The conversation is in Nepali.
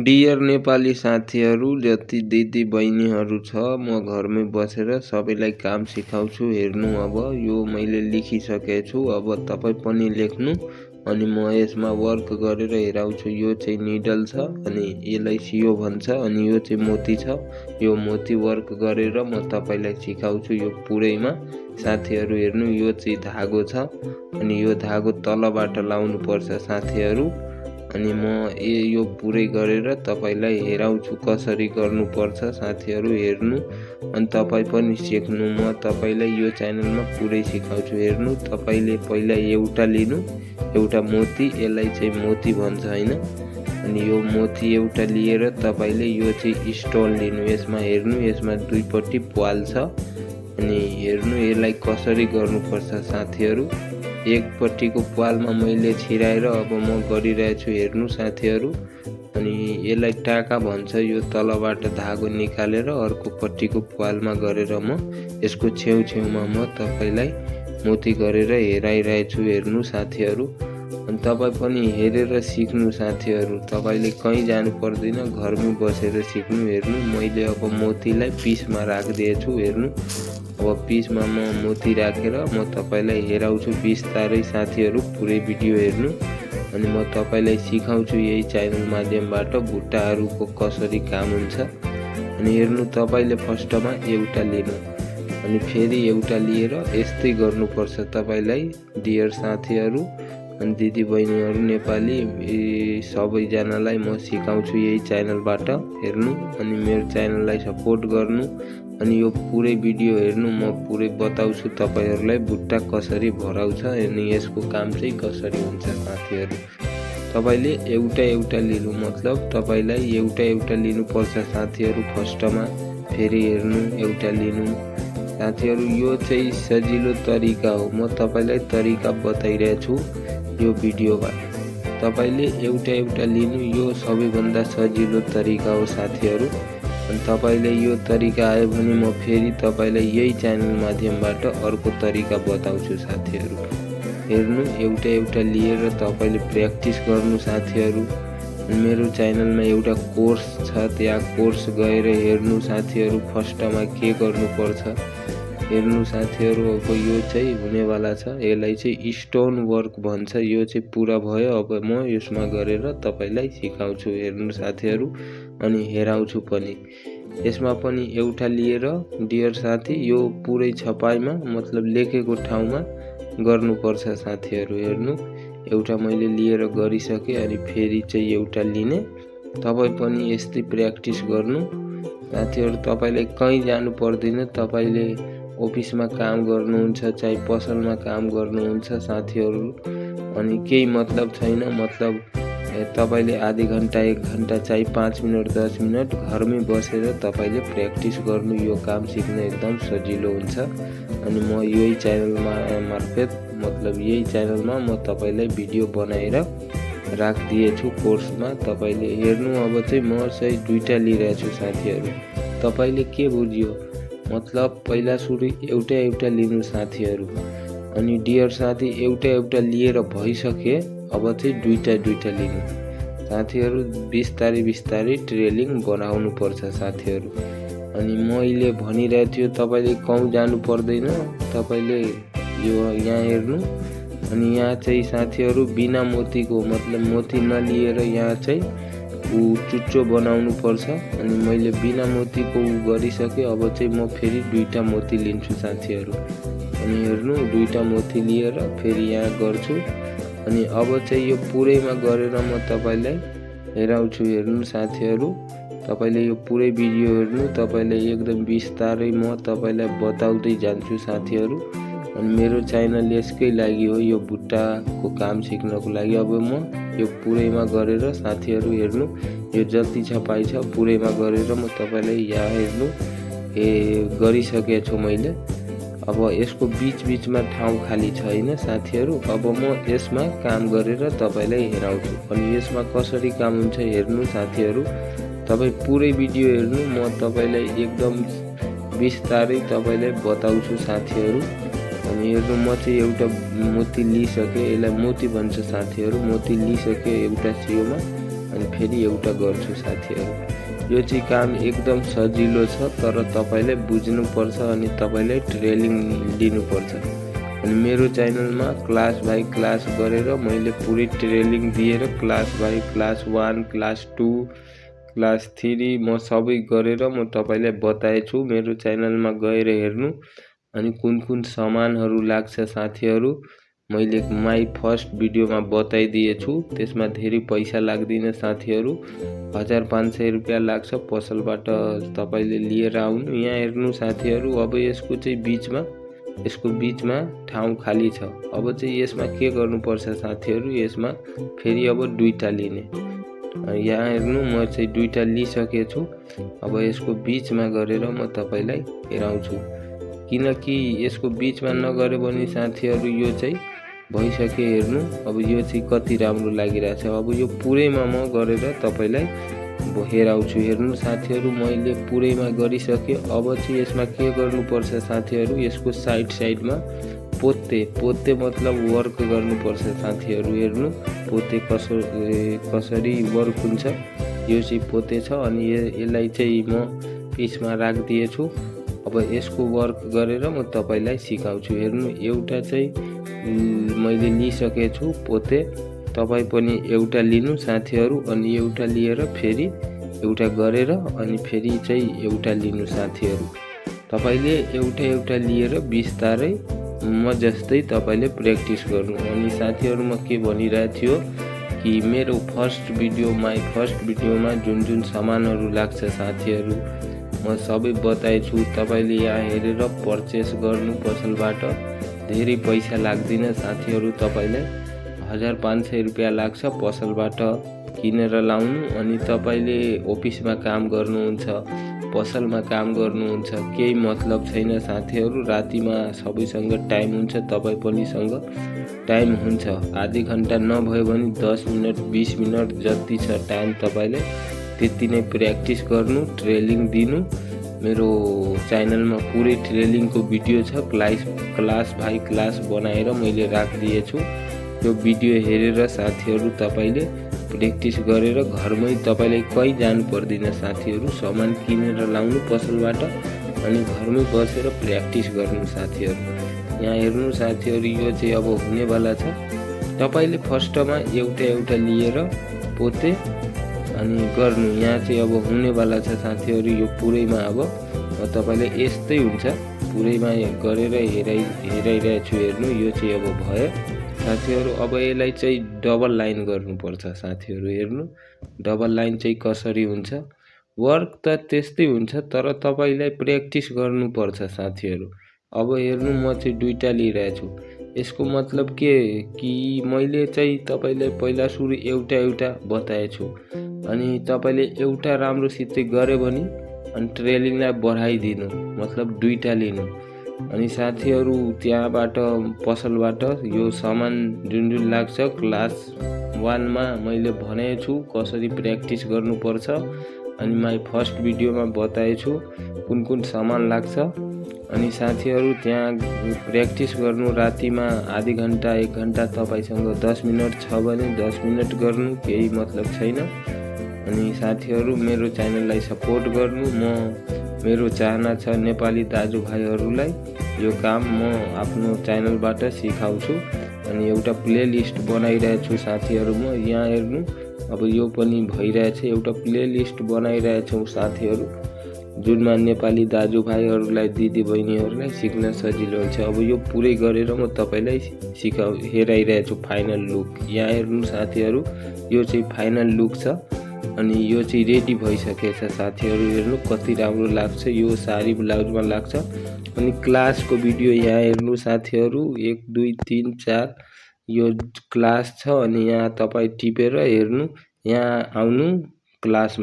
डियर नेपाली साथीहरू, जति दिदी बहिनीहरू छ, म घरमै बसेर सबैलाई काम सिकाउँछु। हेर्नु, अब यो मैले लेखिसकेको छु। अब तपाईँ पनि लेख्नु अनि म यसमा वर्क गरेर हेराउँछु। यो चाहिँ निडल छ अनि यसलाई सियो भन्छ अनि यो चाहिँ मोती छ। यो मोती वर्क गरेर म तपाईलाई सिकाउँछु यो पुरैमा। साथीहरू हेर्नु, यो चाहिँ धागो छ अनि यो धागो तलबाट लाउनु पर्छ साथीहरू। अनि म यो पुरै गरेर तपाईलाई हेराउँछु कसरी गर्नुपर्छ साथीहरू। हेर्नु अनि तपाईँ पनि सिक्नु। म तपाईलाई यो च्यानलमा पुरै सिकाउँछु। हेर्नु, तपाईले पहिला एउटा लिनु, एउटा मोती, यसलाई चाहिँ मोती भन्छ हैन। अनि यो मोती एउटा लिएर तपाईले यो चाहिँ स्टोन लिनु। यसमा हेर्नु, यसमा दुईपट्टि प्वाल छ अनि हेर्नु यसलाई कसरी गर्नुपर्छ साथीहरू। एकपट्टिको प्वालमा मैले छिराएर अब म गरिरहेछु। हेर्नु साथीहरू, अनि यसलाई टाका भन्छ। यो तलबाट धागो निकालेर अर्कोपट्टिको प्वालमा गरेर म यसको छेउछेउमा म तपाईलाई मोती गरेर हेराइरहेछु। हेर्नु साथीहरू, अनि तपाईँ पनि हेरेर सिक्नु साथीहरू। तपाईले कहीँ जानु पर्दैन, घरमै बसेर सिक्नु। हेर्नु, मैले अब मोतीलाई पिसमा राखिदिएछु। हेर्नु, अब पिसमा म मोती राखेर म तपाईलाई हेराउँछु बिस्तारै साथीहरू। पुरै भिडियो हेर्नु अनि म तपाईलाई सिकाउँछु यही च्यानल माध्यमबाट भुट्टाहरूको कसरी काम हुन्छ। अनि हेर्नु, तपाईले फर्स्टमा एउटा लिनु अनि फेरि एउटा लिएर यस्तै गर्नुपर्छ तपाईलाई डियर साथीहरू अनि दिदी बहिनीहरू नेपाली सबैजनालाई म सिकाउँछु यही च्यानलबाट। हेर्नु, अनि मेरो च्यानललाई सपोर्ट गर्नु अनि यो पुरै भिडियो हेर्नु। म पुरै बताउँछु तपाईहरूलाई भुट्टा कसरी भराउँछ अनि यसको काम चाहिँ कसरी हुन्छ साथीहरू। तपाईले एउटा एउटा लिनु, मतलब तपाईलाई एउटा एउटा लिनुपर्छ साथीहरू फर्स्टमा। फेरि हेर्नु, एउटा लिनु साथीहरू। यो चाहिँ सजिलो तरिका हो, म तपाईलाई तरिका बताइरहेछु यो भिडियोमा। तपाईले एउटा एउटा लिनु, यो सबैभन्दा सजिलो तरिका हो साथीहरू। अनि तपाईले यो तरिका आयो भने म फेरि तपाईलाई यही च्यानल माध्यमबाट अर्को तरिका बताउँछु साथीहरू। हेर्नु, एउटा एउटा लिएर तपाईले प्र्याक्टिस गर्नु साथीहरू। मेरो च्यानलमा एउटा कोर्स छ, त्यहाँ कोर्स गएर हेर्नु साथीहरू फर्स्टमा के गर्नुपर्छ। हेर्नु साथीहरू, अब यो चाहिँ हुनेवाला छ। यसलाई चाहिँ स्टोन वर्क भन्छ। यो चाहिँ पुरा भयो। अब म यसमा गरेर तपाईलाई सिकाउँछु। हेर्नु साथीहरू, अनि हेराउँछु पनि। यसमा पनि एउटा लिएर डियर साथी यो पुरै छपाईमा मतलब लेखेको ठाउँमा गर्नुपर्छ साथीहरू। हेर्नु, एउटा मैले लिएर गरिसकेँ अनि फेरि चाहिँ एउटा लिने। तपाईँ पनि यस्तै प्र्याक्टिस गर्नु साथीहरू। तपाईलाई कहीँ जानु पर्दैन, तपाईले अफिसमा काम गर्नुहुन्छ चाहे पसलमा काम गर्नुहुन्छ साथीहरू, अनि केही मतलब छैन। मतलब तपाईले आधी घन्टा 1 घन्टा चाहे 5 मिनट 10 मिनट घरमै बसेर तपाईले प्र्याक्टिस गर्नु। यो काम सिक्न एकदम सजिलो हुन्छ। अनि म यही च्यानलमा मार्फत मतलब यही च्यानलमा म तपाईलाई भिडियो बनाएर राखिदिएछु कोर्समा। तपाईले हेर्नु, अब चाहिँ म चाहिँ दुईटा लिइरहेछु साथीहरू। तपाईले के बुझ्यो, मतलब पहिला सुरु एउटा एउटा लिनु साथीहरू। अनि डियर साथी, एउटा एउटा लिएर भइसके अब चाहिँ दुईटा दुईटा लिनु साथीहरू। बिस्तारै बिस्तारै ट्रेनिङ बनाउनु पर्छ साथीहरू। अनि मैले भनिरहेको थियो तपाईले कहीँ जानु पर्दैन, तपाईले यो यहाँ हेर्नु। अनि यहाँ चाहिँ साथीहरू बिना मोतीको मतलब मोती नलिएर यहाँ चाहिँ चुच्चो बनाउनु पर्छ। अनि मैले बिना मोतीको गरिसकेँ। अब चाहिँ म फेरि दुईटा मोती लिन्छु साथीहरू। अनि हेर्नु, दुईटा मोती लिएर फेरि यहाँ गर्छु। अनि अब चाहिँ यो पुरैमा गरेर म तपाईलाई हेराउँछु। हेर्नु साथीहरू, तपाईले यो पुरै भिडियो हेर्नु। तपाईलाई एकदम बिस्तारै म तपाईलाई बताउँदै जान्छु साथीहरू। अनि मेरो च्यानल यसकै लागि हो, यो भुट्टाको काम सिक्नको लागि। अब म यो पुरैमा गरेर साथीहरू हेर्नु, यो जति छपाई छ पुरैमा गरेर म तपाईलाई यहाँ हेर्नु गरिसकेको छु मैले। अब यसको बीच बीचमा ठाउँ खाली छैन साथीहरू। अब म यसमा काम गरेर तपाईलाई हेराउँछु। अनि यसमा कसरी काम हुन्छ हेर्नु साथीहरू। तपाईँ पुरै भिडियो हेर्नु, म तपाईलाई एकदम बिस्तारै तपाईलाई बताउँछु साथीहरू। अनि हेर्नु, म चाहिँ एउटा मोती लिइसकेँ। यसलाई मोती भन्छ साथीहरू। मोती लिइसकेँ एउटा सियोमा। अनि फेरि एउटा गर्छु साथीहरू। यो चाहिँ काम एकदम सजिलो छ, तर तपाईले बुझ्नुपर्छ अनि तपाईले ट्रेनिङ लिनुपर्छ। अनि मेरो च्यानलमा क्लास बाइ क्लास गरेर मैले पुरै ट्रेनिङ दिएर class by class 1, class 2, class 3 म सबै गरेर म तपाईलाई बताएछु। मेरो च्यानलमा गएर हेर्नु। अनि कुन सामानहरू लाग्छ साथीहरू मैले माई फर्स्ट भिडियोमा बताइदिएछु। त्यसमा धेरै पैसा लाग्दैन साथीहरू, 1500 रुपियाँ लाग्छ पसलबाट तपाईले लिएर आउनु। यहाँ हेर्नु साथीहरू, अब यसको बीचमा ठाउँ खाली छ। अब चाहिँ यसमा के गर्नुपर्छ साथीहरू, यसमा फेरि अब दुईटा लिने। यहाँ हेर्नु, म चाहिँ दुईटा लिसकेछु। अब यसको बीचमा गरेर म तपाईलाई हेराउँछु, किनकि यसको बीचमा नगरे भने साथीहरू यो चाहिँ भइसके। हेर्नु, अब यो चाहिँ कति राम्रो लागिरहेछ। अब यो पुरैमा म गरेर तपाईलाई हेराउँछु। हेर्नु साथीहरू, मैले पुरैमा गरिसके। अब चाहिँ यसमा के गर्नुपर्छ साथीहरू, यसको साइडमा पोते मतलब वर्क गर्नुपर्छ साथीहरू। हेर्नु, पोते कसरी वर्क हुन्छ, यो चाहिँ पोते छ। अनि यसलाई चाहिँ म पिचमा राखिदिएछु। अब यसको वर्क गरेर म तपाईलाई सिकाउँछु। हेर्नु, एउटा चाहिँ मैले लिसकेछु पोते। तपाईँ पनि एउटा लिनु साथीहरू, अनि एउटा लिएर फेरि एउटा गरेर अनि फेरि चाहिँ एउटा लिनु साथीहरू। तपाईले एउटा लिएर बिस्तारै म जस्तै तपाईले प्र्याक्टिस गर्नु। अनि साथीहरू, म के भनिरहेको थियो कि मेरो माई फर्स्ट भिडियोमा जुन सामानहरू लाग्छ साथीहरू म सबै बताएछु। तपाईले यहाँ हेरेर पर्चेस गर्नु पसलबाट। धेरै पैसा लाग्दैन साथीहरू, तपाईलाई 1500 रुपियाँ लाग्छ पसलबाट किनेर लाउनु। अनि तपाईले अफिसमा काम गर्नुहुन्छ, पसलमा काम गर्नुहुन्छ, केही मतलब छैन साथीहरू। रातिमा सबैसँग टाइम हुन्छ, तपाईँ पनिसँग टाइम हुन्छ। आधी घन्टा नभए भने 10 मिनट 20 मिनट जति छ टाइम, तपाईले त्यति नै प्र्याक्टिस गर्नु, ट्रेनिङ दिनु। मेरो च्यानलमा पुरै ट्रेनिङको भिडियो छ, क्लास बाइ क्लास बनाएर मैले राखिदिएछु। त्यो भिडियो हेरेर साथीहरू तपाईले प्र्याक्टिस गरेर घरमै तपाईलाई कहीँ जानु पर्दैन साथीहरू। सामान किनेर लाउनु पसलबाट अनि घरमै बसेर प्र्याक्टिस गर्नु साथीहरू। यहाँ हेर्नु साथीहरू, यो चाहिँ अब हुनेवाला छ। तपाईले फर्स्टमा एउटा लिएर पोते अनि गर्नु। यहाँ चाहिँ अब हुनेवाला छ साथीहरू। यो पुरैमा अब तपाईले यस्तै हुन्छ, पुरैमा गरेर हेराइरहेको छु। हेर्नु, यो चाहिँ अब भयो साथीहरू। अब यसलाई चाहिँ डबल लाइन गर्नुपर्छ साथीहरू। हेर्नु, डबल लाइन चाहिँ कसरी हुन्छ, वर्क त त्यस्तै हुन्छ, तर तपाईलाई प्र्याक्टिस गर्नुपर्छ साथीहरू। अब हेर्नु, म चाहिँ दुईटा लिइरहेको छु। यसको मतलब के कि मैले चाहिँ तपाईलाई पहिला सुरु एउटा बताएछु। अनि तपाईले एउटा राम्रोसित गरे भने अनि ट्रेनिङलाई बढाइदिनु, मतलब दुईटा लिनु। अनि साथीहरू, त्यहाँबाट पसलबाट यो सामान जुन लाग्छ क्लास 1 मा मैले भनेछु कसरी प्र्याक्टिस गर्नुपर्छ। अनि माई फर्स्ट भिडियोमा बताएछु कुन सामान लाग्छ। अनि साथीहरू, त्यहाँ प्र्याक्टिस गर्नु। रातिमा आधी घन्टा 1 घन्टा, तपाईसँग 10 मिनट छ भने 10 मिनट गर्नु, केही मतलब छैन। अनि साथीहरू, मेरो च्यानललाई सपोर्ट गर्नु। मेरो चाहना छ नेपाली दाजुभाइहरूलाई यो काम म आफ्नो च्यानलबाट सिकाउँछु। अनि एउटा प्लेलिस्ट बनाइरहेको छु साथीहरू। म यहाँ हेर्नु, अब यो पनि भइरहेछ। एउटा प्लेलिस्ट बनाइरहेको छु साथीहरू, जुनमा नेपाली दाजुभाइहरूलाई दिदीबहिनीहरूलाई सिक्न सजिलो हुन्छ। अब यो पुरै गरेर म तपाईलाई हेराइरहेको छु फाइनल लुक। यहाँ हेर्नु साथीहरू, यो चाहिँ फाइनल लुक छ। अनि यो चाहिँ रेडी भइसकेछ साथीहरू। हेर्नु कति राम्रो लाग्छ, यो साडी ब्लाउजमा लाग्छ। अनि क्लासको भिडियो यहाँ हेर्नु साथीहरू, 1 2 3 4 यो क्लास छ। अनि यहाँ तपाईँ टिपेर हेर्नु, यहाँ आउनु क्लासमा।